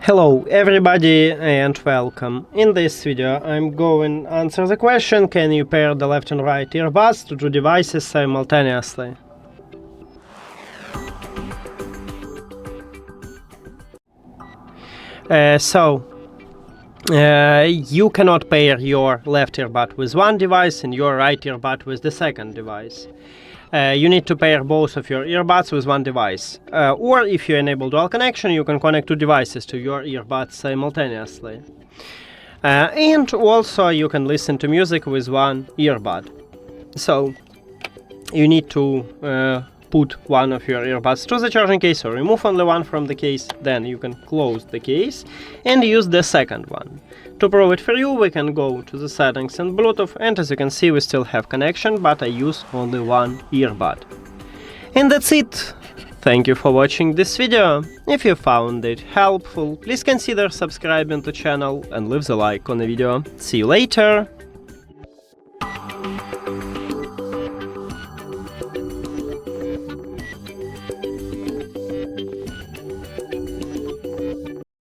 Hello everybody and welcome. In this video I'm going to answer the question: can you pair the left and right earbuds to two devices simultaneously? You cannot pair your left earbud with one device and your right earbud with the second device. You need to pair both of your earbuds with one device. Or if you enable dual connection, you can connect two devices to your earbuds simultaneously. And also you can listen to music with one earbud. So you need to put one of your earbuds to the charging case or remove only one from the case. Then you can close the case and use the second one. To prove it for you, we can go to the settings and Bluetooth, and as you can see we still have connection, but I use only one earbud. And that's it! Thank you for watching this video. If you found it helpful, please consider subscribing to the channel and leave the like on the video. See you later!